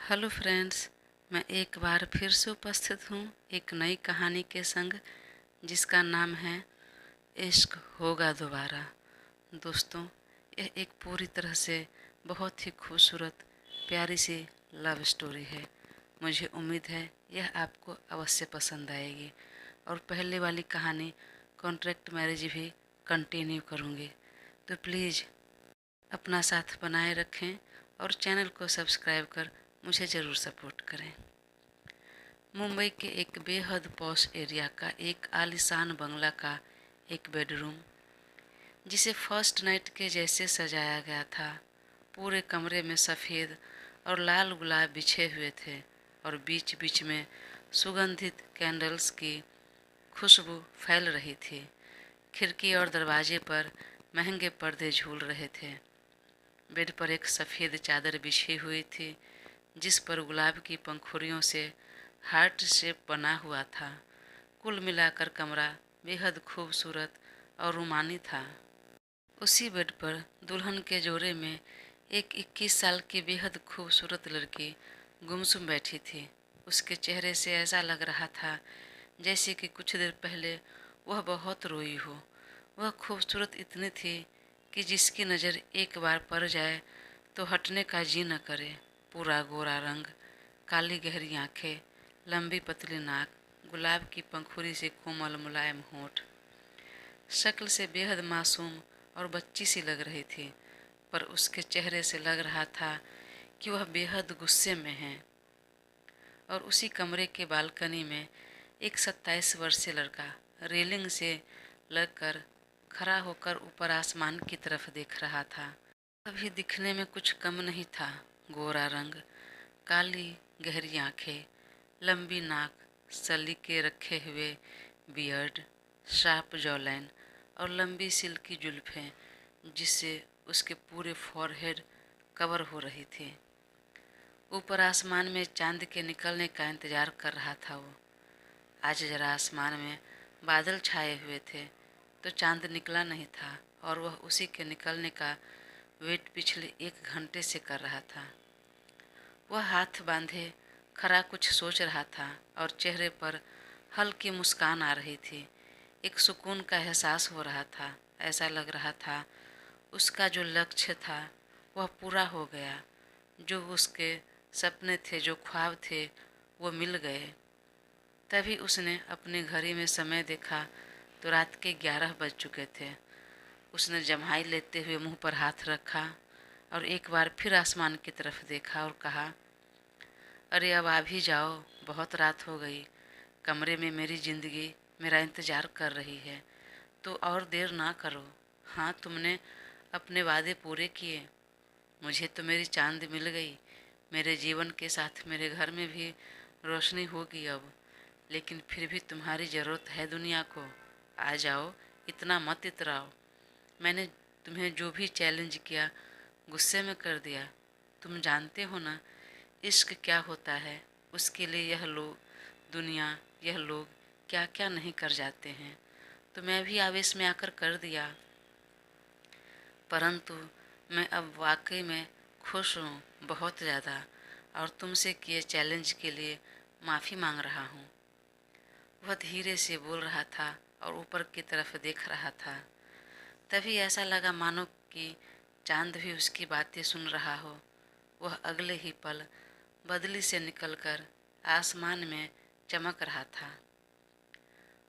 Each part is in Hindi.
हेलो फ्रेंड्स, मैं एक बार फिर से उपस्थित हूँ एक नई कहानी के संग जिसका नाम है इश्क होगा दोबारा। दोस्तों, यह एक पूरी तरह से बहुत ही खूबसूरत प्यारी सी लव स्टोरी है। मुझे उम्मीद है यह आपको अवश्य पसंद आएगी और पहले वाली कहानी कॉन्ट्रैक्ट मैरिज भी कंटिन्यू करूँगी। तो प्लीज़ अपना साथ बनाए रखें और चैनल को सब्सक्राइब कर मुझे ज़रूर सपोर्ट करें। मुंबई के एक बेहद पॉश एरिया का एक आलीशान बंगला का एक बेडरूम, जिसे फर्स्ट नाइट के जैसे सजाया गया था। पूरे कमरे में सफ़ेद और लाल गुलाब बिछे हुए थे और बीच बीच में सुगंधित कैंडल्स की खुशबू फैल रही थी। खिड़की और दरवाजे पर महंगे पर्दे झूल रहे थे। बेड पर एक सफ़ेद चादर बिछी हुई थी जिस पर गुलाब की पंखुड़ियों से हार्ट शेप बना हुआ था। कुल मिलाकर कमरा बेहद खूबसूरत और रोमानी था। उसी बेड पर दुल्हन के जोड़े में एक 21 साल की बेहद खूबसूरत लड़की गुमसुम बैठी थी। उसके चेहरे से ऐसा लग रहा था जैसे कि कुछ देर पहले वह बहुत रोई हो। वह खूबसूरत इतनी थी कि जिसकी नज़र एक बार पड़ जाए तो हटने का जी न करे। पूरा गोरा रंग, काली गहरी आंखें, लंबी पतली नाक, गुलाब की पंखुड़ी से कोमल मुलायम होंठ। शक्ल से बेहद मासूम और बच्ची सी लग रही थी, पर उसके चेहरे से लग रहा था कि वह बेहद गुस्से में है। और उसी कमरे के बालकनी में एक 27 वर्षीय लड़का रेलिंग से लगकर खड़ा होकर ऊपर आसमान की तरफ देख रहा था। अभी दिखने में कुछ कम नहीं था। गोरा रंग, काली गहरी आंखें, लंबी नाक, सलीके रखे हुए बियर्ड, शार्प जॉलाइन और लंबी सिल्की जुल्फें जिससे उसके पूरे फॉरहेड कवर हो रही थी। ऊपर आसमान में चांद के निकलने का इंतजार कर रहा था वो। आज जरा आसमान में बादल छाए हुए थे तो चांद निकला नहीं था और वह उसी के निकलने का वेट पिछले 1 घंटे से कर रहा था। वह हाथ बांधे खड़ा कुछ सोच रहा था और चेहरे पर हल्की मुस्कान आ रही थी। एक सुकून का एहसास हो रहा था। ऐसा लग रहा था उसका जो लक्ष्य था वह पूरा हो गया। जो उसके सपने थे, जो ख्वाब थे, वो मिल गए। तभी उसने अपनी घड़ी में समय देखा तो रात के 11 बज चुके थे। उसने जम्हाई लेते हुए मुंह पर हाथ रखा और एक बार फिर आसमान की तरफ देखा और कहा, अरे अब आ भी जाओ, बहुत रात हो गई। कमरे में मेरी जिंदगी मेरा इंतज़ार कर रही है, तो और देर ना करो। हाँ, तुमने अपने वादे पूरे किए। मुझे तो मेरी चांद मिल गई। मेरे जीवन के साथ मेरे घर में भी रोशनी होगी अब। लेकिन फिर भी तुम्हारी ज़रूरत है दुनिया को। आ जाओ, इतना मत इतराओ। मैंने तुम्हें जो भी चैलेंज किया गुस्से में कर दिया। तुम जानते हो ना इश्क क्या होता है। उसके लिए यह लोग, दुनिया, यह लोग क्या क्या नहीं कर जाते हैं। तो मैं भी आवेश में आकर कर दिया, परंतु मैं अब वाकई में खुश हूँ, बहुत ज़्यादा। और तुमसे किए चैलेंज के लिए माफ़ी मांग रहा हूँ। वह धीरे से बोल रहा था और ऊपर की तरफ देख रहा था। तभी ऐसा लगा मानो कि चांद भी उसकी बातें सुन रहा हो। वह अगले ही पल बदली से निकलकर आसमान में चमक रहा था।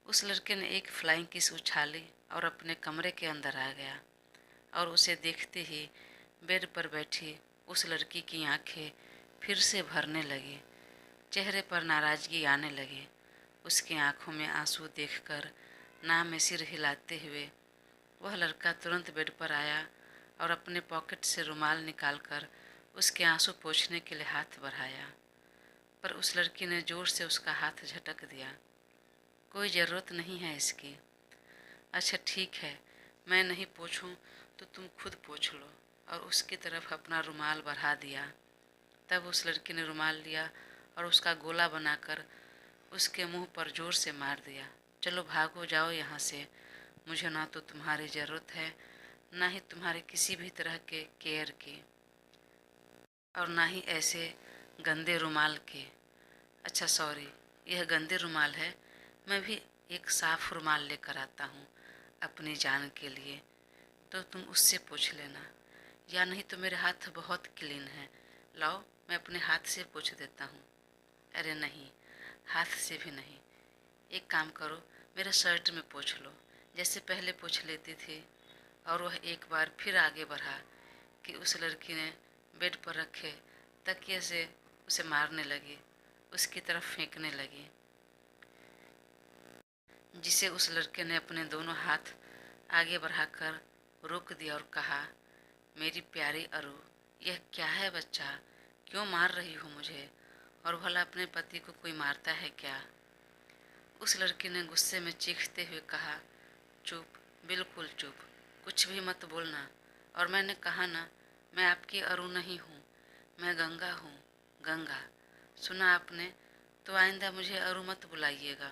उस लड़के ने एक फ्लाइंग किस उछाली और अपने कमरे के अंदर आ गया और उसे देखते ही बेड पर बैठी उस लड़की की आंखें फिर से भरने लगी। चेहरे पर नाराज़गी आने लगी। उसकी आंखों में आंसू देखकर ना में सिर हिलाते हुए वह लड़का तुरंत बेड पर आया और अपने पॉकेट से रुमाल निकालकर उसके आंसू पोंछने के लिए हाथ बढ़ाया, पर उस लड़की ने ज़ोर से उसका हाथ झटक दिया। कोई ज़रूरत नहीं है इसकी। अच्छा ठीक है, मैं नहीं पोंछूं तो तुम खुद पोंछ लो। और उसकी तरफ अपना रुमाल बढ़ा दिया। तब उस लड़की ने रुमाल लिया और उसका गोला बनाकर उसके मुंह पर जोर से मार दिया। चलो भागो, जाओ यहाँ से। मुझे ना तो तुम्हारी ज़रूरत है, ना ही तुम्हारे किसी भी तरह के केयर की, और ना ही ऐसे गंदे रुमाल के। अच्छा सॉरी, यह गंदे रुमाल है, मैं भी एक साफ रुमाल लेकर आता हूँ अपनी जान के लिए, तो तुम उससे पूछ लेना, या नहीं तो मेरे हाथ बहुत क्लीन है, लाओ मैं अपने हाथ से पूछ देता हूँ। अरे नहीं, हाथ से भी नहीं, एक काम करो, मेरे शर्ट में पूछ लो, जैसे पहले पूछ लेती थी। और वह एक बार फिर आगे बढ़ा कि उस लड़की ने बेड पर रखे तकिए से उसे मारने लगी, उसकी तरफ फेंकने लगी, जिसे उस लड़के ने अपने दोनों हाथ आगे बढ़ाकर रोक दिया और कहा, मेरी प्यारी अरु, यह क्या है बच्चा, क्यों मार रही हो मुझे, और भला अपने पति को कोई मारता है क्या? उस लड़की ने गुस्से में चीखते हुए कहा, चुप, बिल्कुल चुप, कुछ भी मत बोलना। और मैंने कहा ना, मैं आपकी अरु नहीं हूँ, मैं गंगा हूँ, गंगा। सुना आपने? तो आइंदा मुझे अरु मत बुलाइएगा,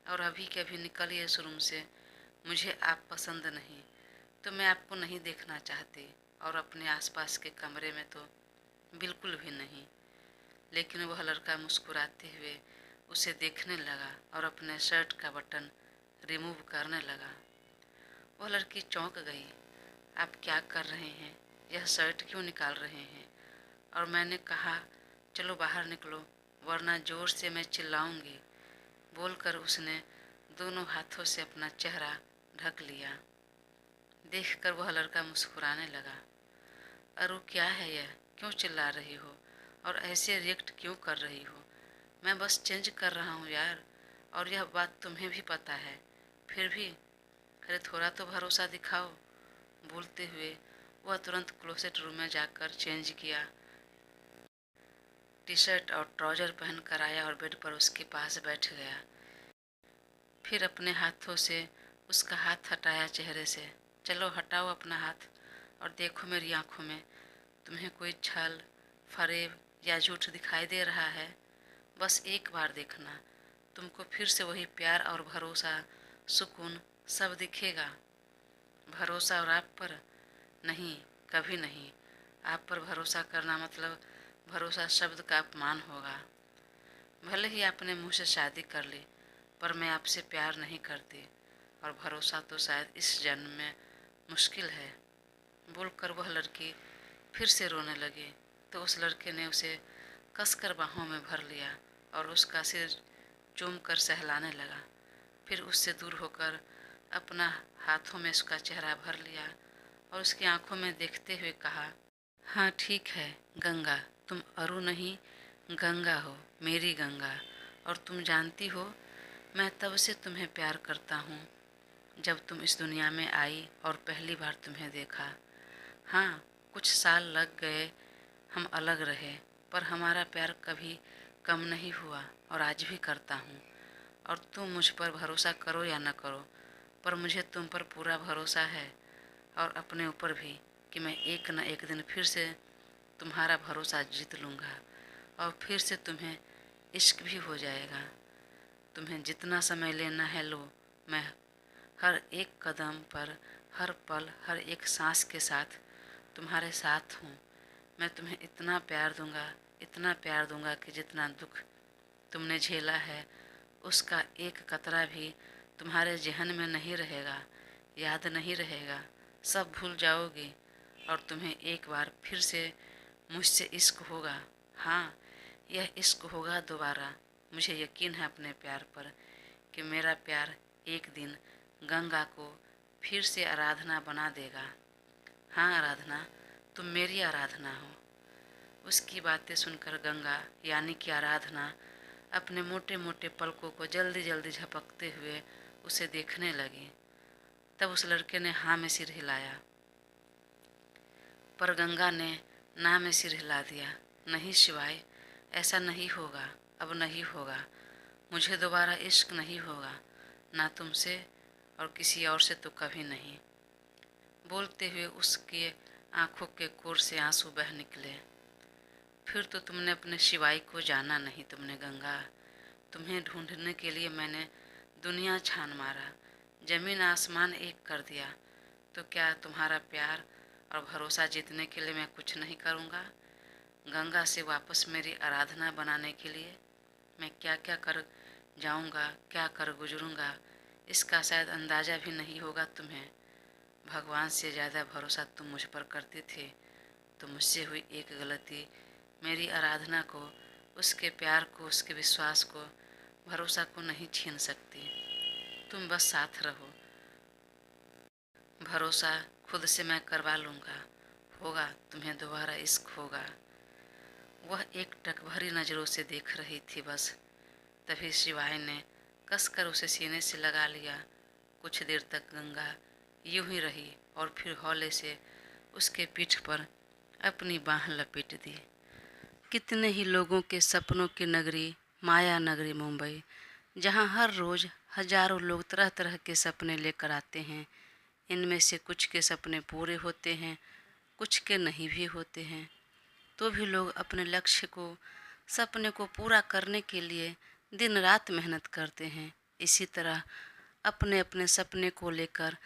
और अभी के अभी निकलिए इस रूम से, मुझे आप पसंद नहीं, तो मैं आपको नहीं देखना चाहती, और अपने आसपास के कमरे में तो बिल्कुल भी नहीं। लेकिन वह लड़का मुस्कुराते हुए उसे देखने लगा और अपने शर्ट का बटन रिमूव करने लगा। वह लड़की चौंक गई, आप क्या कर रहे हैं, यह शर्ट क्यों निकाल रहे हैं? और मैंने कहा, चलो बाहर निकलो, वरना जोर से मैं चिल्लाऊंगी, बोलकर उसने दोनों हाथों से अपना चेहरा ढक लिया। देखकर वह लड़का मुस्कुराने लगा। अरु क्या है यह, क्यों चिल्ला रही हो और ऐसे रिएक्ट क्यों कर रही हो? मैं बस चेंज कर रहा हूँ यार, और यह बात तुम्हें भी पता है, फिर भी अरे थोड़ा तो भरोसा दिखाओ। बोलते हुए वह तुरंत क्लोसेट रूम में जाकर चेंज किया, टी शर्ट और ट्राउजर पहन कर आया और बेड पर उसके पास बैठ गया। फिर अपने हाथों से उसका हाथ हटाया चेहरे से। चलो हटाओ अपना हाथ और देखो मेरी आंखों में, तुम्हें कोई छल, फरेब या झूठ दिखाई दे रहा है? बस एक बार देखना, तुमको फिर से वही प्यार और भरोसा, सुकून सब दिखेगा। भरोसा और आप पर नहीं, कभी नहीं। आप पर भरोसा करना मतलब भरोसा शब्द का अपमान होगा। भले ही आपने मुझसे शादी कर ली, पर मैं आपसे प्यार नहीं करती, और भरोसा तो शायद इस जन्म में मुश्किल है। बोलकर वह लड़की फिर से रोने लगी, तो उस लड़के ने उसे कसकर बाहों में भर लिया और उसका सिर चूम कर सहलाने लगा। फिर उससे दूर होकर अपना हाथों में उसका चेहरा भर लिया और उसकी आंखों में देखते हुए कहा, हाँ ठीक है गंगा, तुम अरु नहीं, गंगा हो, मेरी गंगा। और तुम जानती हो, मैं तब से तुम्हें प्यार करता हूँ जब तुम इस दुनिया में आई और पहली बार तुम्हें देखा। हाँ, कुछ साल लग गए, हम अलग रहे, पर हमारा प्यार कभी कम नहीं हुआ, और आज भी करता हूँ। और तुम मुझ पर भरोसा करो या न करो, पर मुझे तुम पर पूरा भरोसा है, और अपने ऊपर भी, कि मैं एक न एक दिन फिर से तुम्हारा भरोसा जीत लूँगा, और फिर से तुम्हें इश्क भी हो जाएगा। तुम्हें जितना समय लेना है लो, मैं हर एक कदम पर, हर पल, हर एक सांस के साथ तुम्हारे साथ हूँ। मैं तुम्हें इतना प्यार दूँगा, इतना प्यार दूँगा कि जितना दुख तुमने झेला है, उसका एक कतरा भी तुम्हारे ज़हन में नहीं रहेगा, याद नहीं रहेगा, सब भूल जाओगे, और तुम्हें एक बार फिर से मुझसे इश्क होगा। हाँ, यह इश्क होगा दोबारा। मुझे यकीन है अपने प्यार पर, कि मेरा प्यार एक दिन गंगा को फिर से आराधना बना देगा। हाँ आराधना, तुम मेरी आराधना हो। उसकी बातें सुनकर गंगा यानी कि आराधना अपने मोटे मोटे पलकों को जल्दी जल्दी झपकते हुए उसे देखने लगी। तब उस लड़के ने हाँ में सिर हिलाया, पर गंगा ने ना में सिर हिला दिया। नहीं शिवाय, ऐसा नहीं होगा, अब नहीं होगा, मुझे दोबारा इश्क नहीं होगा, ना तुमसे और किसी और से तो कभी नहीं। बोलते हुए उसके आंखों के कोर से आंसू बह निकले। फिर तो तुमने अपने शिवाय को जाना नहीं तुमने गंगा। तुम्हें ढूंढने के लिए मैंने दुनिया छान मारा, जमीन आसमान एक कर दिया, तो क्या तुम्हारा प्यार और भरोसा जीतने के लिए मैं कुछ नहीं करूँगा? गंगा से वापस मेरी आराधना बनाने के लिए मैं क्या क्या कर जाऊंगा, क्या कर गुजरूंगा, इसका शायद अंदाज़ा भी नहीं होगा तुम्हें। भगवान से ज़्यादा भरोसा तुम मुझ पर करते थे, तो मुझसे हुई एक गलती मेरी आराधना को, उसके प्यार को, उसके विश्वास को, भरोसा को नहीं छीन सकती। तुम बस साथ रहो। भरोसा खुद से मैं करवा लूँगा। होगा, तुम्हें दोबारा इश्क होगा। वह एक टक भरी नज़रों से देख रही थी बस। तभी शिवाय ने कसकर उसे सीने से लगा लिया। कुछ देर तक गंगा यूं ही रही और फिर हौले से उसके पीठ पर अपनी बाह लपेट दी। कितने ही लोगों के सपनों की नगरी, माया नगरी मुंबई, जहां हर रोज हजारों लोग तरह तरह के सपने लेकर आते हैं। इनमें से कुछ के सपने पूरे होते हैं, कुछ के नहीं भी होते हैं। तो भी लोग अपने लक्ष्य को, सपने को पूरा करने के लिए दिन रात मेहनत करते हैं। इसी तरह अपने अपने सपने को लेकर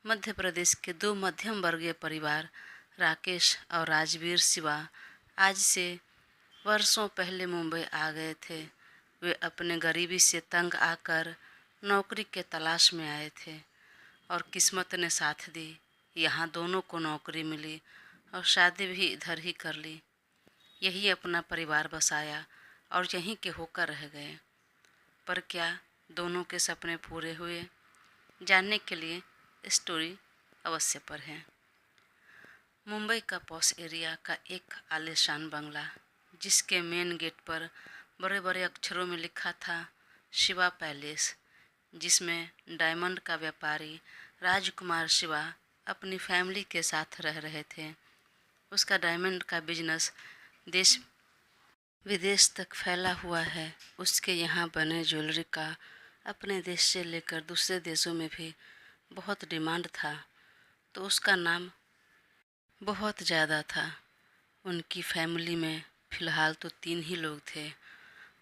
मध्य प्रदेश के दो मध्यम वर्गीय परिवार, राकेश और राजवीर शिवा, आज से वर्षों पहले मुंबई आ गए थे। वे अपने गरीबी से तंग आकर नौकरी के तलाश में आए थे और किस्मत ने साथ दी। यहाँ दोनों को नौकरी मिली और शादी भी इधर ही कर ली। यही अपना परिवार बसाया और यहीं के होकर रह गए। पर क्या दोनों के सपने पूरे हुए? जानने के लिए स्टोरी अवश्य पढ़ें। मुंबई का पॉश एरिया का एक आलीशान बंगला, जिसके मेन गेट पर बड़े बड़े अक्षरों में लिखा था शिवा पैलेस, जिसमें डायमंड का व्यापारी राजकुमार शिवा अपनी फैमिली के साथ रह रहे थे। उसका डायमंड का बिजनेस देश विदेश तक फैला हुआ है। उसके यहाँ बने ज्वेलरी का अपने देश से लेकर दूसरे देशों में भी बहुत डिमांड था, तो उसका नाम बहुत ज़्यादा था। उनकी फैमिली में फ़िलहाल तो 3 ही लोग थे।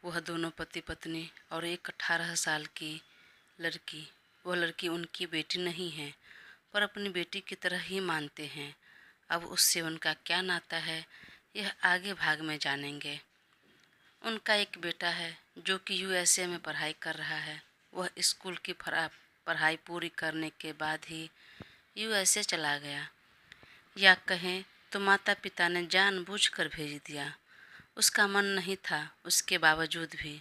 वह दोनों पति पत्नी और एक 18 साल की लड़की। वह लड़की उनकी बेटी नहीं है, पर अपनी बेटी की तरह ही मानते हैं। अब उससे उनका क्या नाता है, यह आगे भाग में जानेंगे। उनका एक बेटा है जो कि यूएसए में पढ़ाई कर रहा है। वह स्कूल की पढ़ाई पूरी करने के बाद ही यूएसए चला गया, या कहें तो माता पिता ने जानबूझकर भेज दिया। उसका मन नहीं था उसके बावजूद भी,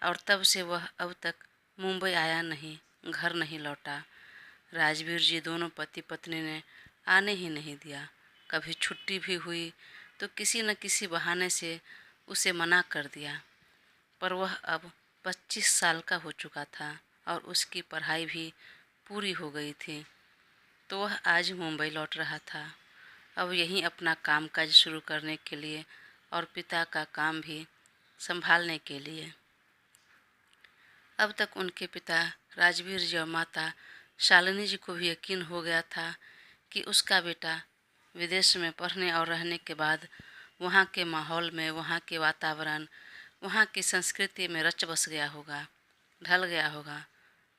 और तब से वह अब तक मुंबई आया नहीं, घर नहीं लौटा। राजवीर जी दोनों पति पत्नी ने आने ही नहीं दिया। कभी छुट्टी भी हुई तो किसी न किसी बहाने से उसे मना कर दिया। पर वह अब 25 साल का हो चुका था और उसकी पढ़ाई भी पूरी हो गई थी, तो वह आज मुंबई लौट रहा था, अब यहीं अपना कामकाज शुरू करने के लिए और पिता का काम भी संभालने के लिए। अब तक उनके पिता राजवीर जी और माता शालिनी जी को भी यकीन हो गया था कि उसका बेटा विदेश में पढ़ने और रहने के बाद वहाँ के माहौल में, वहाँ के वातावरण, वहाँ की संस्कृति में रच बस गया होगा, ढल गया होगा।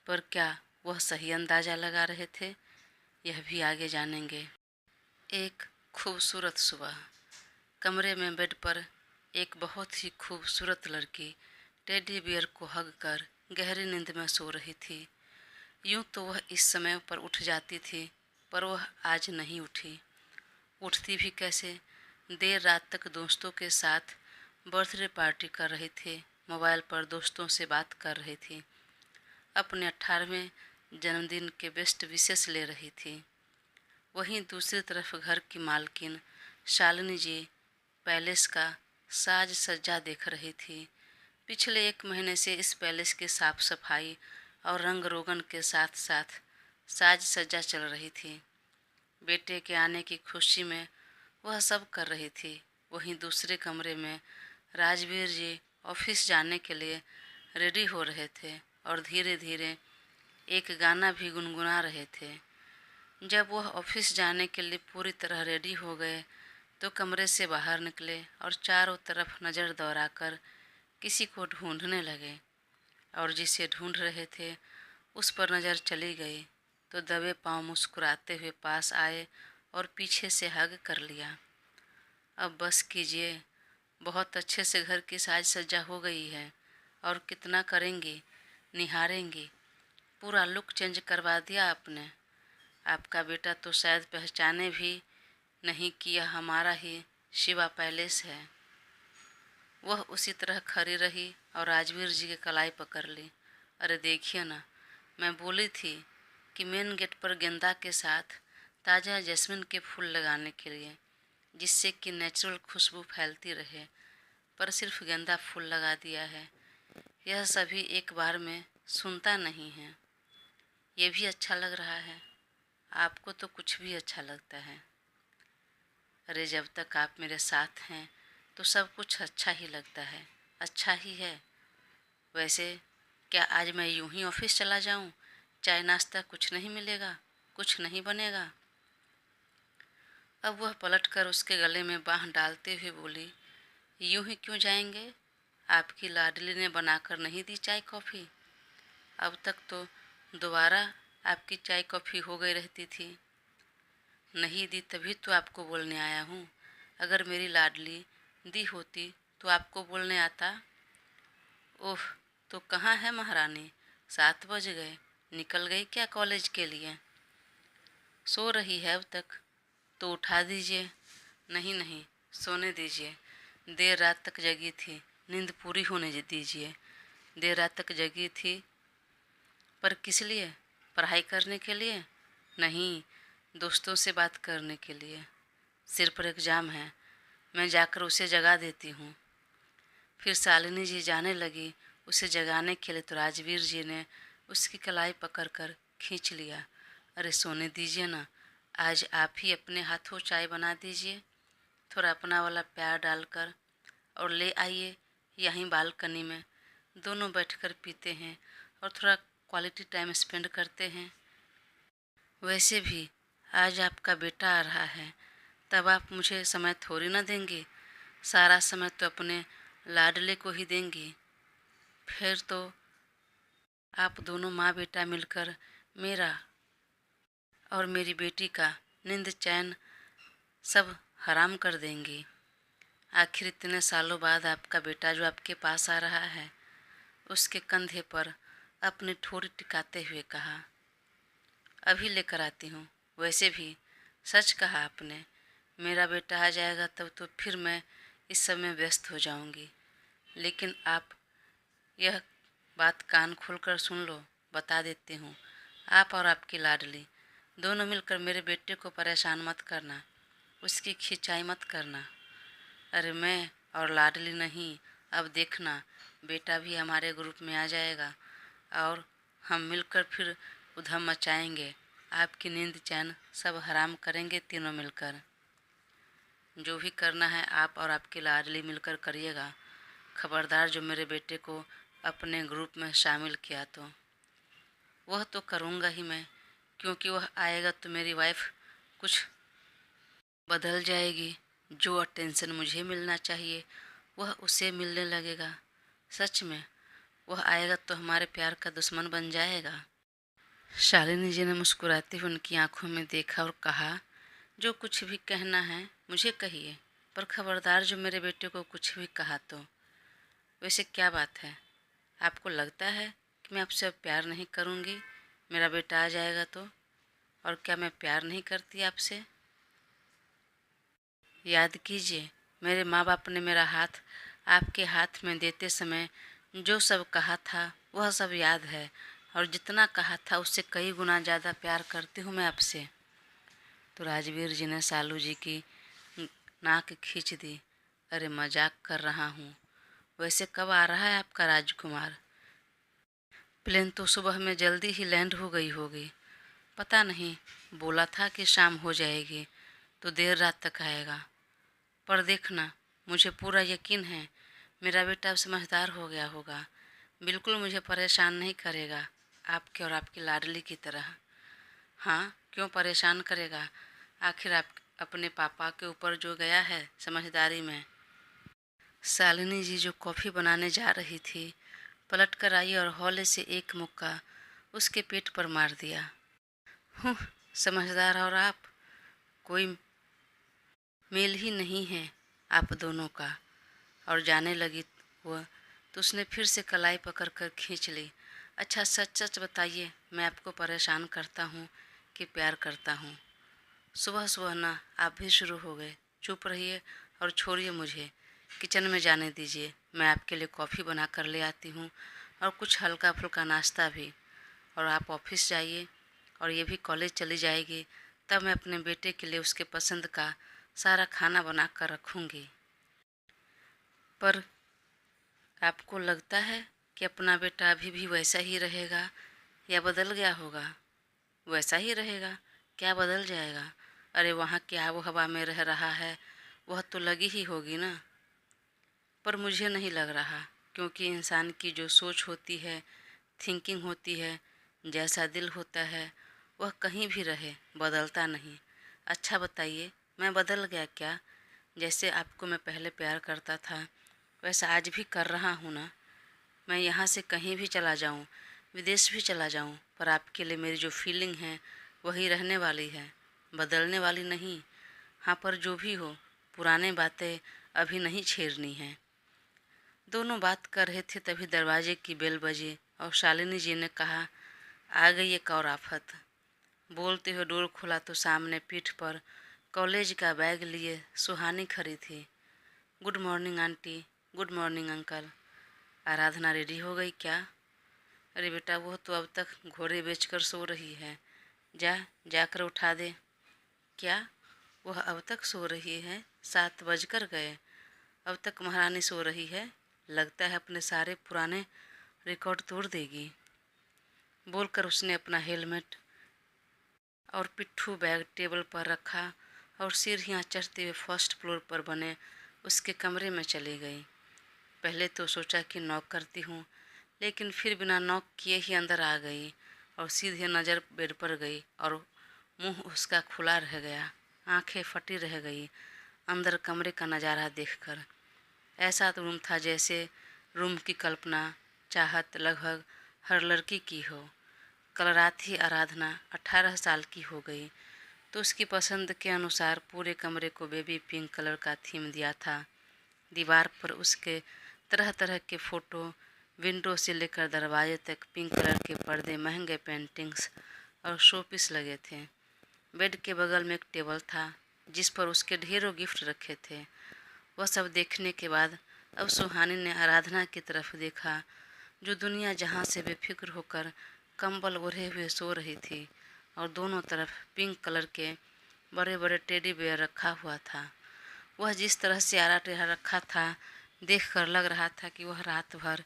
पर क्या वह सही अंदाज़ा लगा रहे थे, यह भी आगे जानेंगे। एक खूबसूरत सुबह, कमरे में बेड पर एक बहुत ही खूबसूरत लड़की टेडी बियर को हग कर गहरी नींद में सो रही थी। यूं तो वह इस समय पर उठ जाती थी, पर वह आज नहीं उठी। उठती भी कैसे? देर रात तक दोस्तों के साथ बर्थडे पार्टी कर रही थी, मोबाइल पर दोस्तों से बात कर रही थी, अपने 18वें जन्मदिन के बेस्ट विशेस ले रही थी। वहीं दूसरी तरफ घर की मालकिन शालिनी जी पैलेस का साज सज्जा देख रही थी। पिछले 1 महीने से इस पैलेस की साफ सफाई और रंग रोगन के साथ साथ साज सज्जा चल रही थी। बेटे के आने की खुशी में वह सब कर रही थी। वहीं दूसरे कमरे में राजवीर जी ऑफिस जाने के लिए रेडी हो रहे थे और धीरे धीरे एक गाना भी गुनगुना रहे थे। जब वह ऑफिस जाने के लिए पूरी तरह रेडी हो गए तो कमरे से बाहर निकले और चारों तरफ नज़र दौड़ाकर किसी को ढूंढने लगे, और जिसे ढूंढ रहे थे उस पर नज़र चली गई तो दबे पांव मुस्कुराते हुए पास आए और पीछे से हग कर लिया। अब बस कीजिए, बहुत अच्छे से घर की साज सज्जा हो गई है। और कितना करेंगे, निहारेंगे। पूरा लुक चेंज करवा दिया आपने। आपका बेटा तो शायद पहचाने भी नहीं कि यह हमारा ही शिवा पैलेस है। वह उसी तरह खड़ी रही और राजवीर जी की कलाई पकड़ ली। अरे देखिए ना, मैं बोली थी कि मेन गेट पर गेंदा के साथ ताज़ा जैस्मिन के फूल लगाने के लिए, जिससे कि नेचुरल खुशबू फैलती रहे, पर सिर्फ गेंदा फूल लगा दिया है। यह सभी एक बार में सुनता नहीं है। ये भी अच्छा लग रहा है। आपको तो कुछ भी अच्छा लगता है। अरे जब तक आप मेरे साथ हैं तो सब कुछ अच्छा ही लगता है, अच्छा ही है। वैसे क्या आज मैं यूं ही ऑफिस चला जाऊं? चाय नाश्ता कुछ नहीं मिलेगा, कुछ नहीं बनेगा? अब वह पलटकर उसके गले में बाँह डालते हुए बोली, यूं ही क्यों जाएंगे? आपकी लाडली ने बनाकर नहीं दी चाय कॉफ़ी? अब तक तो दोबारा आपकी चाय कॉफ़ी हो गई रहती थी। नहीं दी तभी तो आपको बोलने आया हूँ। अगर मेरी लाडली दी होती तो आपको बोलने आता। ओह, तो कहाँ है महारानी? 7 बज गए, निकल गई क्या कॉलेज के लिए? सो रही है अब तक, तो उठा दीजिए। नहीं नहीं, सोने दीजिए। देर रात तक जगी थी, नींद पूरी होने दीजिए। देर रात तक जगी थी, पर किस लिए? पढ़ाई करने के लिए? नहीं, दोस्तों से बात करने के लिए। सिर पर एग्ज़ाम है, मैं जाकर उसे जगा देती हूँ। फिर शालिनी जी जाने लगी उसे जगाने के लिए, तो राजवीर जी ने उसकी कलाई पकड़कर खींच लिया। अरे सोने दीजिए ना, आज आप ही अपने हाथों चाय बना दीजिए, थोड़ा अपना वाला प्यार डालकर, और ले आइए यहीं बालकनी में। दोनों बैठकर पीते हैं और थोड़ा क्वालिटी टाइम स्पेंड करते हैं। वैसे भी आज आपका बेटा आ रहा है, तब आप मुझे समय थोड़ी ना देंगी। सारा समय तो अपने लाडले को ही देंगी। फिर तो आप दोनों माँ बेटा मिलकर मेरा और मेरी बेटी का नींद चैन सब हराम कर देंगी। आखिर इतने सालों बाद आपका बेटा जो आपके पास आ रहा है, उसके कंधे पर अपनी ठोड़ी टिकाते हुए कहा, अभी लेकर आती हूँ। वैसे भी सच कहा आपने, मेरा बेटा आ जाएगा तब तो फिर मैं इस सब में व्यस्त हो जाऊंगी। लेकिन आप यह बात कान खोलकर सुन लो, बता देती हूँ। आप और आपकी लाडली दोनों मिलकर मेरे बेटे को परेशान मत करना, उसकी खिंचाई मत करना। अरे मैं और लाडली नहीं, अब देखना बेटा भी हमारे ग्रुप में आ जाएगा और हम मिलकर फिर उधम मचाएंगे। आपकी नींद चैन सब हराम करेंगे तीनों मिलकर। जो भी करना है आप और आपकी लाडली मिलकर करिएगा। खबरदार जो मेरे बेटे को अपने ग्रुप में शामिल किया तो वह तो करूँगा ही मैं, क्योंकि वह आएगा तो मेरी वाइफ कुछ बदल जाएगी। जो अटेंशन मुझे मिलना चाहिए वह उसे मिलने लगेगा। सच में वह आएगा तो हमारे प्यार का दुश्मन बन जाएगा। शालिनी जी ने मुस्कुराते हुए उनकी आंखों में देखा और कहा, जो कुछ भी कहना है मुझे कहिए, पर खबरदार जो मेरे बेटे को कुछ भी कहा तो। वैसे क्या बात है, आपको लगता है कि मैं आपसे अब प्यार नहीं करूँगी मेरा बेटा आ जाएगा तो? और क्या मैं प्यार नहीं करती आपसे? याद कीजिए, मेरे माँ बाप ने मेरा हाथ आपके हाथ में देते समय जो सब कहा था वह सब याद है, और जितना कहा था उससे कई गुना ज़्यादा प्यार करती हूँ मैं आपसे। तो राजवीर जी ने सालू जी की नाक खींच दी। अरे मजाक कर रहा हूँ। वैसे कब आ रहा है आपका राजकुमार? प्लेन तो सुबह में जल्दी ही लैंड हो गई होगी। पता नहीं, बोला था कि शाम हो जाएगी तो देर रात तक आएगा। पर देखना, मुझे पूरा यकीन है मेरा बेटा अब समझदार हो गया होगा। बिल्कुल मुझे परेशान नहीं करेगा, आपके और आपकी लाडली की तरह। हाँ, क्यों परेशान करेगा? आखिर आप अपने पापा के ऊपर जो गया है समझदारी में। शालिनी जी जो कॉफ़ी बनाने जा रही थी, पलट कर आई और हौले से एक मुक्का उसके पेट पर मार दिया। हूँ, समझदार और आप, कोई मेल ही नहीं है आप दोनों का। और जाने लगी वह, तो उसने फिर से कलाई पकड़ कर खींच ली। अच्छा सच सच बताइए, मैं आपको परेशान करता हूँ कि प्यार करता हूँ? सुबह सुबह ना आप भी शुरू हो गए। चुप रहिए और छोड़िए मुझे। किचन में जाने दीजिए, मैं आपके लिए कॉफ़ी बना कर ले आती हूँ और कुछ हल्का फुल्का नाश्ता भी। और आप ऑफिस जाइए और ये भी कॉलेज चली जाएगी, तब मैं अपने बेटे के लिए उसके पसंद का सारा खाना बना कर रखूँगी। पर आपको लगता है कि अपना बेटा अभी भी वैसा ही रहेगा या बदल गया होगा? वैसा ही रहेगा, क्या बदल जाएगा? अरे वहाँ की आबो हवा में रह रहा है, वह तो लगी ही होगी ना। पर मुझे नहीं लग रहा, क्योंकि इंसान की जो सोच होती है, थिंकिंग होती है, जैसा दिल होता है, वह कहीं भी रहे बदलता नहीं। अच्छा बताइए, मैं बदल गया क्या? जैसे आपको मैं पहले प्यार करता था वैसा आज भी कर रहा हूँ ना। मैं यहाँ से कहीं भी चला जाऊँ, विदेश भी चला जाऊँ, पर आपके लिए मेरी जो फीलिंग है वही रहने वाली है, बदलने वाली नहीं। हाँ, पर जो भी हो, पुराने बातें अभी नहीं छेड़नी है। दोनों बात कर रहे थे तभी दरवाजे की बेल बजी और शालिनी जी ने कहा, आ गई एक और आफत। बोलते हुए डोर खुला तो सामने पीठ पर कॉलेज का बैग लिए सुहानी खड़ी थी। Good morning aunty. Good morning uncle. Aradhana ready हो गई क्या? अरे बेटा, वो तो अब तक घोड़े बेचकर सो रही है। जाकर उठा दे। क्या? वह अब तक सो रही है? 7 बजकर गए, अब तक महारानी सो रही है? लगता है अपने सारे पुराने रिकॉर्ड तोड़ देगी। बोलकर उसने अपना हेलमेट और पिट्ठू बैग टेबल पर रखा और सीढ़ियाँ चढ़ते हुए फर्स्ट फ्लोर पर बने उसके कमरे में चली गई। पहले तो सोचा कि नॉक करती हूँ, लेकिन फिर बिना नॉक किए ही अंदर आ गई और सीधे नज़र बेड पर गई और मुंह उसका खुला रह गया, आंखें फटी रह गई अंदर कमरे का नज़ारा देखकर। ऐसा तो रूम था जैसे रूम की कल्पना चाहत लगभग हर लड़की की हो। कल रात ही आराधना 18 साल की हो गई, तो उसकी पसंद के अनुसार पूरे कमरे को बेबी पिंक कलर का थीम दिया था। दीवार पर उसके तरह तरह के फ़ोटो, विंडो से लेकर दरवाजे तक पिंक कलर के पर्दे, महंगे पेंटिंग्स और शोपीस लगे थे। बेड के बगल में एक टेबल था जिस पर उसके ढेरों गिफ्ट रखे थे। वह सब देखने के बाद अब सुहानी ने आराधना की तरफ देखा, जो दुनिया जहाँ से बेफिक्र होकर कंबल ओढ़े हुए सो रही थी और दोनों तरफ पिंक कलर के बड़े बड़े टेडी बेयर रखा हुआ था। वह जिस तरह से आरा टेढ़ा रखा था, देखकर लग रहा था कि वह रात भर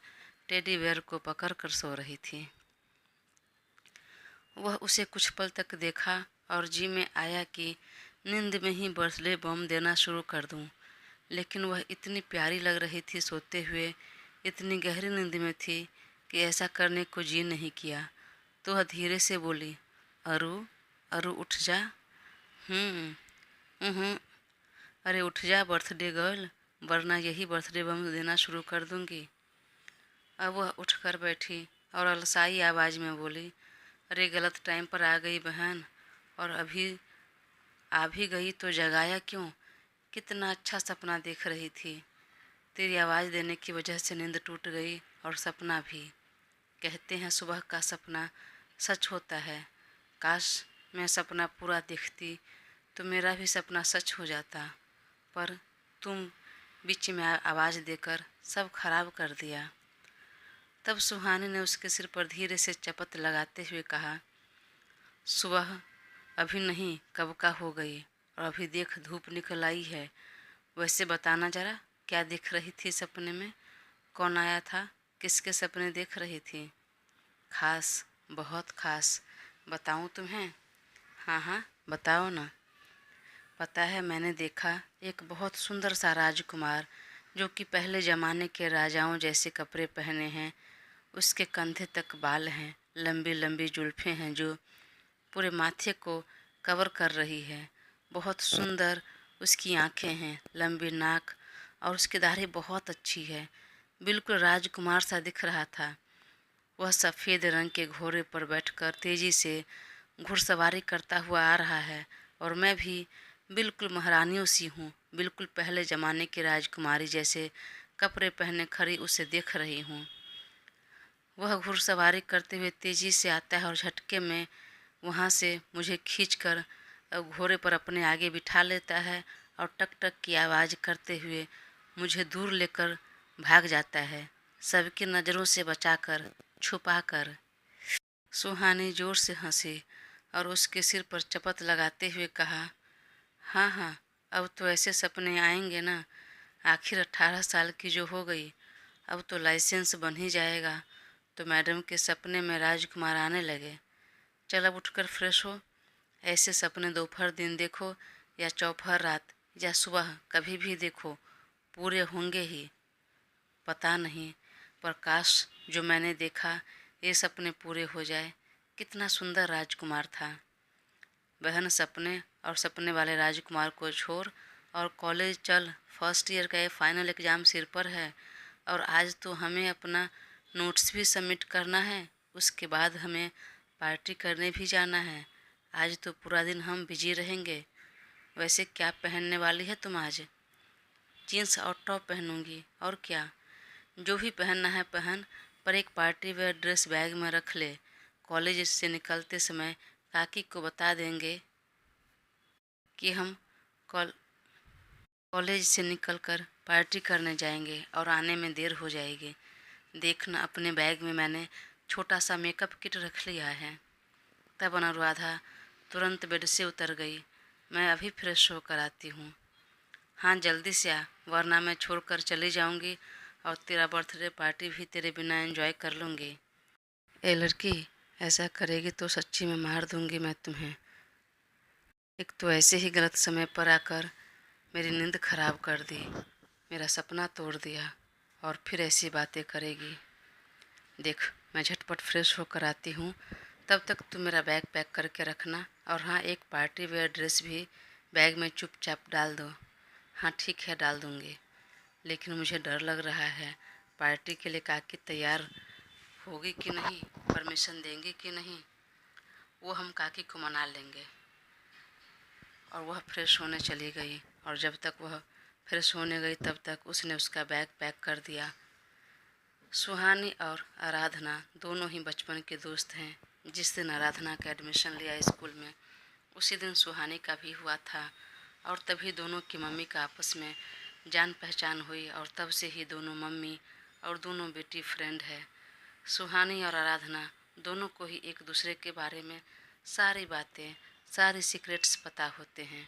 टेडी बेयर को पकड़ कर सो रही थी। वह उसे कुछ पल तक देखा और जी में आया कि नींद में ही बर्थडे बम देना शुरू कर दूं, लेकिन वह इतनी प्यारी लग रही थी सोते हुए, इतनी गहरी नींद में थी कि ऐसा करने को जी नहीं किया। तो वह धीरे से बोली, अरु, अरु उठ जा। हम्म अरे उठ जा बर्थडे गर्ल, वरना यही बर्थडे बम देना शुरू कर दूंगी। अब वह उठकर बैठी और अलसाई आवाज़ में बोली, अरे गलत टाइम पर आ गई बहन, और अभी आ भी गई तो जगाया क्यों? कितना अच्छा सपना देख रही थी। तेरी आवाज़ देने की वजह से नींद टूट गई और सपना भी। कहते हैं सुबह का सपना सच होता है। काश मैं सपना पूरा देखती तो मेरा भी सपना सच हो जाता, पर तुम बीच में आवाज़ देकर सब खराब कर दिया। तब सुहानी ने उसके सिर पर धीरे से चपत लगाते हुए कहा, सुबह अभी नहीं कब का हो गई, और अभी देख धूप निकल आई है। वैसे बताना जरा, क्या देख रही थी सपने में? कौन आया था? किसके सपने देख रही थी? खास, बहुत खास। बताऊं तुम्हें? हाँ हाँ, बताओ ना। पता है, मैंने देखा एक बहुत सुंदर सा राजकुमार, जो कि पहले ज़माने के राजाओं जैसे कपड़े पहने हैं। उसके कंधे तक बाल हैं, लंबी लंबी जुल्फ़ें हैं जो पूरे माथे को कवर कर रही है। बहुत सुंदर उसकी आंखें हैं, लंबी नाक, और उसकी दाढ़ी बहुत अच्छी है। बिल्कुल राजकुमार सा दिख रहा था। वह सफ़ेद रंग के घोड़े पर बैठकर तेज़ी से घुड़सवारी करता हुआ आ रहा है, और मैं भी बिल्कुल महारानियों सी हूँ, बिल्कुल पहले ज़माने की राजकुमारी जैसे कपड़े पहने खड़ी उसे देख रही हूँ। वह घुड़सवारी करते हुए तेजी से आता है और झटके में वहाँ से मुझे खींचकर घोड़े पर अपने आगे बिठा लेता है और टक टक की आवाज़ करते हुए मुझे दूर लेकर भाग जाता है, सबकी नज़रों से बचाकर, छुपाकर। सुहानी जोर से हंसी और उसके सिर पर चपत लगाते हुए कहा, हाँ हाँ, अब तो ऐसे सपने आएंगे ना। आखिर 18 साल की जो हो गई, अब तो लाइसेंस बन ही जाएगा। तो मैडम के सपने में राजकुमार आने लगे। चल अब उठकर फ्रेश हो। ऐसे सपने दोपहर दिन देखो या चौपहर रात या सुबह कभी भी देखो, पूरे होंगे ही। पता नहीं, पर काश जो मैंने देखा ये सपने पूरे हो जाए। कितना सुंदर राजकुमार था। बहन, सपने और सपने वाले राजकुमार को छोड़ और कॉलेज चल। फर्स्ट ईयर का ये फाइनल एग्ज़ाम सिर पर है और आज तो हमें अपना नोट्स भी सबमिट करना है। उसके बाद हमें पार्टी करने भी जाना है। आज तो पूरा दिन हम बिजी रहेंगे। वैसे क्या पहनने वाली है तुम आज? जीन्स और टॉप पहनूंगी, और क्या। जो भी पहनना है पहन, पर एक पार्टी वेयर ड्रेस बैग में रख ले। कॉलेज से निकलते समय काकी को बता देंगे कि हम कॉलेज से निकलकर पार्टी करने जाएंगे और आने में देर हो जाएगी। देखना, अपने बैग में मैंने छोटा सा मेकअप किट रख लिया है। तब अनुराधा तुरंत बेड से उतर गई। मैं अभी फ्रेश होकर आती हूँ। हाँ, जल्दी से आ, वरना मैं छोड़कर चली जाऊँगी और तेरा बर्थडे पार्टी भी तेरे बिना एंजॉय कर लूँगी। ए लड़की, ऐसा करेगी तो सच्ची में मार दूँगी मैं तुम्हें। एक तो ऐसे ही गलत समय पर आकर मेरी नींद खराब कर दी, मेरा सपना तोड़ दिया, और फिर ऐसी बातें करेगी। देख, मैं झटपट फ्रेश होकर आती हूँ, तब तक तू मेरा बैग पैक करके रखना। और हाँ, एक पार्टी वेयर ड्रेस भी बैग में चुपचाप डाल दो। हाँ ठीक है, डाल दूँगी, लेकिन मुझे डर लग रहा है। पार्टी के लिए काकी तैयार होगी कि नहीं, परमिशन देंगी कि नहीं। वो हम काकी को मना लेंगे। और वह फ्रेश होने चली गई, और जब तक वह फ्रेश होने गई तब तक उसने उसका बैग पैक कर दिया। सुहानी और आराधना दोनों ही बचपन के दोस्त हैं। जिस दिन आराधना का एडमिशन लिया स्कूल में, उसी दिन सुहानी का भी हुआ था, और तभी दोनों की मम्मी का आपस में जान पहचान हुई, और तब से ही दोनों मम्मी और दोनों बेटी फ्रेंड है। सुहानी और आराधना दोनों को ही एक दूसरे के बारे में सारी बातें, सारी सीक्रेट्स पता होते हैं।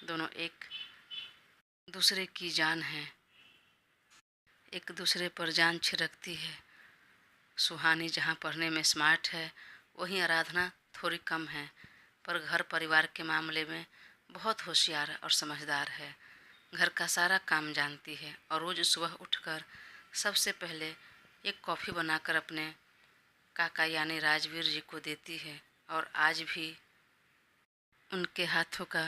दोनों एक दूसरे की जान है, एक दूसरे पर जान छिड़कती है। सुहानी जहाँ पढ़ने में स्मार्ट है, वहीं आराधना थोड़ी कम है, पर घर परिवार के मामले में बहुत होशियार और समझदार है। घर का सारा काम जानती है और रोज़ सुबह उठकर सबसे पहले एक कॉफ़ी बनाकर अपने काका यानी राजवीर जी को देती है। और आज भी उनके हाथों का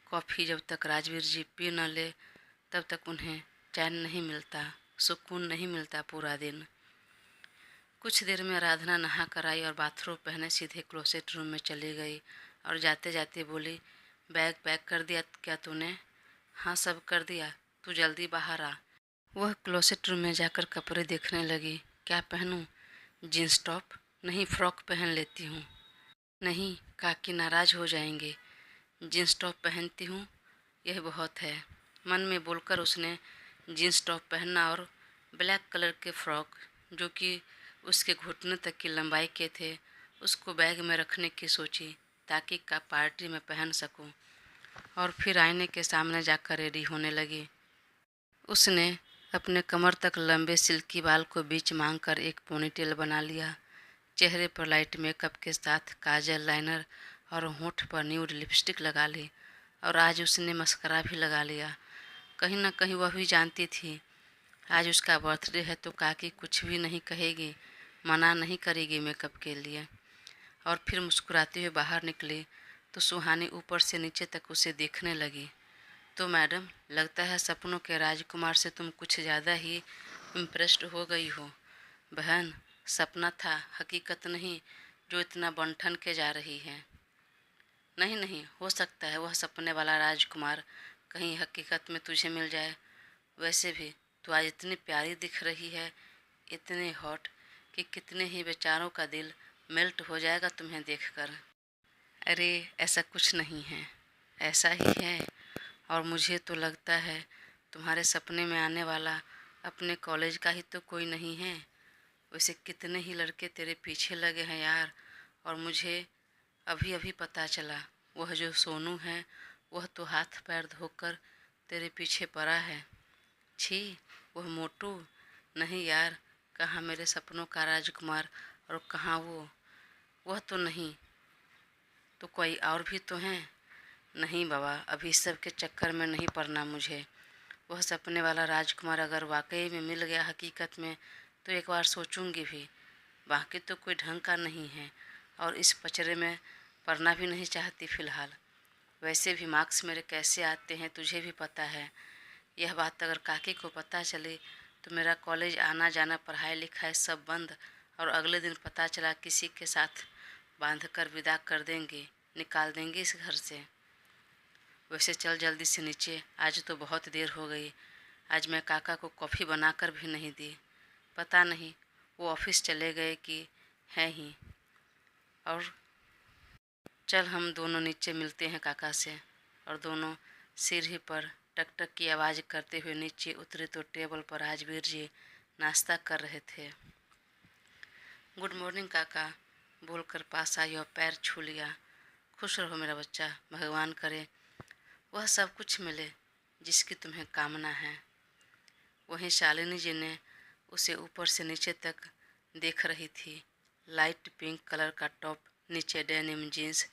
कॉफ़ी जब तक राजवीर जी पी न ले, तब तक उन्हें चैन नहीं मिलता, सुकून नहीं मिलता पूरा दिन। कुछ देर में आराधना नहा कर आई और बाथरूम पहने सीधे क्लोसेट रूम में चली गई, और जाते जाते बोली, बैग पैक कर दिया क्या तूने? हाँ, सब कर दिया, तू जल्दी बाहर आ। वह क्लोसेट रूम में जाकर कपड़े देखने लगी। क्या पहनूं? Jeans top? नहीं, फ्रॉक पहन लेती हूँ। नहीं, काकी नाराज़ हो जाएंगे। जीन्स टॉप पहनती हूँ, यह बहुत है। मन में बोलकर उसने जीन्स टॉप पहना और ब्लैक कलर के फ्रॉक, जो कि उसके घुटने तक की लंबाई के थे, उसको बैग में रखने की सोची ताकि का पार्टी में पहन सकूं। और फिर आईने के सामने जाकर रेडी होने लगी। उसने अपने कमर तक लंबे सिल्की बाल को बीच मांग कर एक पोनीटेल बना लिया। चेहरे पर लाइट मेकअप के साथ काजल, लाइनर और होंठ पर न्यूड लिपस्टिक लगा ली, और आज उसने मस्करा भी लगा लिया। कहीं ना कहीं वह भी जानती थी आज उसका बर्थडे है तो काकी कुछ भी नहीं कहेगी, मना नहीं करेगी मेकअप के लिए। और फिर मुस्कुराते हुए बाहर निकली तो सुहानी ऊपर से नीचे तक उसे देखने लगी। तो मैडम, लगता है सपनों के राजकुमार से तुम कुछ ज़्यादा ही इम्प्रेस्ड हो गई हो। बहन, सपना था, हकीकत नहीं, जो इतना बन के जा रही है। नहीं नहीं, हो सकता है वह सपने वाला राजकुमार कहीं हकीकत में तुझे मिल जाए। वैसे भी तू आज इतनी प्यारी दिख रही है, इतनी हॉट कि कितने ही बेचारों का दिल मेल्ट हो जाएगा तुम्हें देखकर। अरे ऐसा कुछ नहीं है, ऐसा ही है। और मुझे तो लगता है तुम्हारे सपने में आने वाला अपने कॉलेज का ही तो कोई नहीं है। वैसे कितने ही लड़के तेरे पीछे लगे हैं यार। और मुझे अभी अभी पता चला, वह जो सोनू है वह तो हाथ पैर धोकर तेरे पीछे पड़ा है। छी, वह मोटू? नहीं यार, कहाँ मेरे सपनों का राजकुमार, और कहाँ वह तो नहीं। तो कोई और भी तो है? नहीं बाबा, अभी सब के चक्कर में नहीं पड़ना मुझे। वह सपने वाला राजकुमार अगर वाकई में मिल गया हकीकत में तो एक बार सोचूंगी भी। बाकी तो कोई ढंग का नहीं है और इस पचड़े में पढ़ना भी नहीं चाहती फ़िलहाल। वैसे भी मार्क्स मेरे कैसे आते हैं तुझे भी पता है। यह बात अगर काकी को पता चले तो मेरा कॉलेज आना जाना पढ़ाई लिखाई सब बंद, और अगले दिन पता चला किसी के साथ बांध कर विदा कर देंगे, निकाल देंगे इस घर से। वैसे चल जल्दी से नीचे, आज तो बहुत देर हो गई। आज मैं काका को कॉफ़ी बनाकर भी नहीं दी। पता नहीं वो ऑफिस चले गए कि हैं ही। और चल हम दोनों नीचे मिलते हैं काका से। और दोनों सीढ़ी पर टक टक की आवाज़ करते हुए नीचे उतरे तो टेबल पर राजवीर जी नाश्ता कर रहे थे। गुड मॉर्निंग काका बोलकर पास आई और पैर छू लिया। खुश रहो मेरा बच्चा, भगवान करे वह सब कुछ मिले जिसकी तुम्हें कामना है। वहीं शालिनी जी ने उसे ऊपर से नीचे तक देख रही थी। लाइट पिंक कलर का टॉप, नीचे डेनिम जीन्स,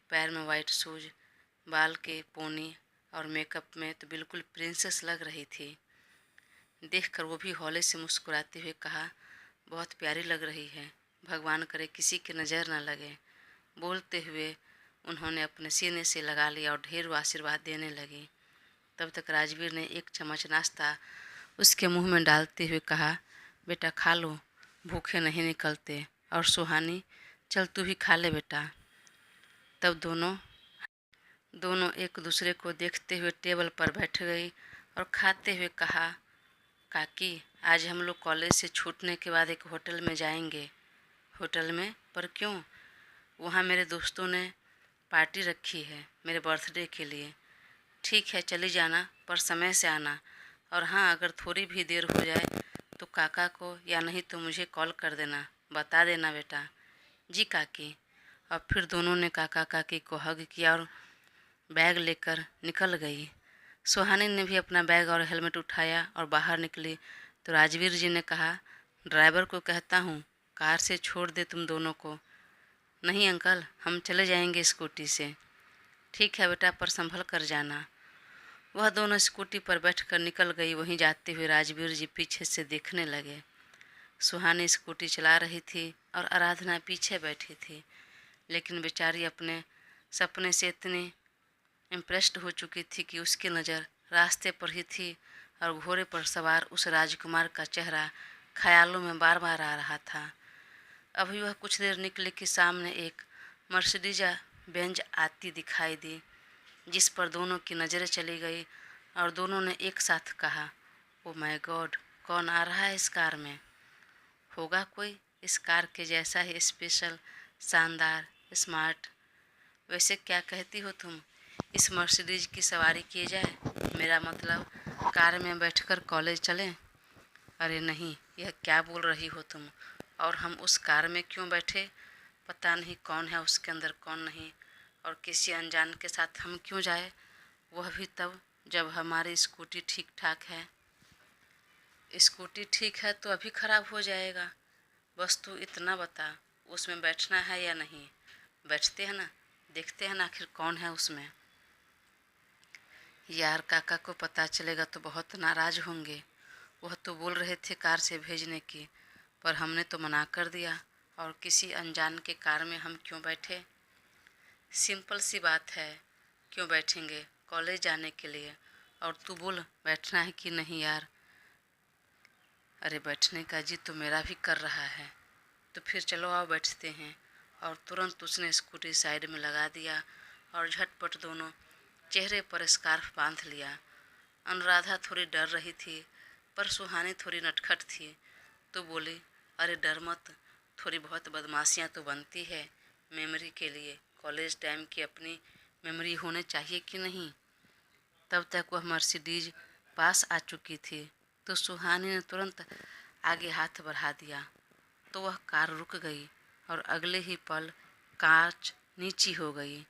पैर में वाइट शूज, बाल के पोनी और मेकअप में तो बिल्कुल प्रिंसेस लग रही थी। देखकर वो भी हौले से मुस्कुराते हुए कहा, बहुत प्यारी लग रही है, भगवान करे किसी की नज़र न लगे। बोलते हुए उन्होंने अपने सीने से लगा लिया और ढेर आशीर्वाद देने लगी। तब तक राजवीर ने एक चम्मच नाश्ता उसके मुंह में डालते हुए कहा, बेटा खा लो, भूखे नहीं निकलते। और सुहानी, चल तू भी खा ले बेटा। तब दोनों एक दूसरे को देखते हुए टेबल पर बैठ गई और खाते हुए कहा, काकी आज हम लोग कॉलेज से छूटने के बाद एक होटल में जाएंगे। होटल में? पर क्यों? वहाँ मेरे दोस्तों ने पार्टी रखी है मेरे बर्थडे के लिए। ठीक है चली जाना, पर समय से आना। और हाँ, अगर थोड़ी भी देर हो जाए तो काका को या नहीं तो मुझे कॉल कर देना, बता देना बेटा। जी काकी। और फिर दोनों ने काका काकी को हग किया और बैग लेकर निकल गई। सुहानी ने भी अपना बैग और हेलमेट उठाया और बाहर निकली तो राजवीर जी ने कहा, ड्राइवर को कहता हूँ कार से छोड़ दे तुम दोनों को। नहीं अंकल, हम चले जाएंगे स्कूटी से। ठीक है बेटा, पर संभल कर जाना। वह दोनों स्कूटी पर बैठकर निकल गई। वहीं जाते हुए राजवीर जी पीछे से देखने लगे। सुहानी स्कूटी चला रही थी और आराधना पीछे बैठी थी, लेकिन बेचारी अपने सपने से इतनी इम्प्रेस्ड हो चुकी थी कि उसकी नज़र रास्ते पर ही थी और घोड़े पर सवार उस राजकुमार का चेहरा ख्यालों में बार बार आ रहा था। अभी वह कुछ देर निकले कि सामने एक मर्सिडीज बेंज आती दिखाई दी, जिस पर दोनों की नज़रें चली गई और दोनों ने एक साथ कहा, ओ माय गॉड, कौन आ रहा है इस कार में? होगा कोई इस कार के जैसा ही स्पेशल, शानदार, स्मार्ट। वैसे क्या कहती हो तुम, इस मर्सिडीज की सवारी की जाए? मेरा मतलब कार में बैठकर कॉलेज चलें? अरे नहीं, यह क्या बोल रही हो तुम? और हम उस कार में क्यों बैठे? पता नहीं कौन है उसके अंदर कौन नहीं, और किसी अनजान के साथ हम क्यों जाए, वह भी तब जब हमारी स्कूटी ठीक ठाक है। स्कूटी ठीक है तो अभी ख़राब हो जाएगा। बस तू इतना बता, उसमें बैठना है या नहीं? बैठते हैं ना, देखते हैं ना आखिर कौन है उसमें। यार काका को पता चलेगा तो बहुत नाराज़ होंगे। वह तो बोल रहे थे कार से भेजने की, पर हमने तो मना कर दिया। और किसी अनजान के कार में हम क्यों बैठे? सिंपल सी बात है, क्यों बैठेंगे? कॉलेज जाने के लिए। और तू बोल बैठना है कि नहीं यार? अरे बैठने का जी तो मेरा भी कर रहा है। तो फिर चलो आओ बैठते हैं। और तुरंत उसने स्कूटी साइड में लगा दिया और झटपट दोनों चेहरे पर स्कार्फ बांध लिया। अनुराधा थोड़ी डर रही थी, पर सुहानी थोड़ी नटखट थी तो बोली, अरे डर मत, थोड़ी बहुत बदमाशियाँ तो बनती है मेमोरी के लिए। कॉलेज टाइम की अपनी मेमोरी होने चाहिए कि नहीं। तब तक वह मर्सिडीज पास आ चुकी थी तो सुहानी ने तुरंत आगे हाथ बढ़ा दिया तो वह कार रुक गई और अगले ही पल कांच नीची हो गई,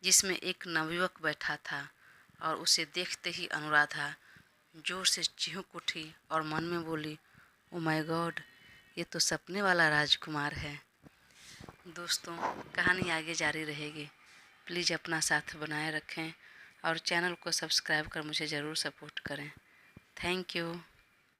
जिसमें एक नवयुवक बैठा था। और उसे देखते ही अनुराधा जोर से चीख उठी और मन में बोली, ओ माय गॉड, ये तो सपने वाला राजकुमार है। दोस्तों, कहानी आगे जारी रहेगी। प्लीज़ अपना साथ बनाए रखें और चैनल को सब्सक्राइब कर मुझे ज़रूर सपोर्ट करें। Thank you.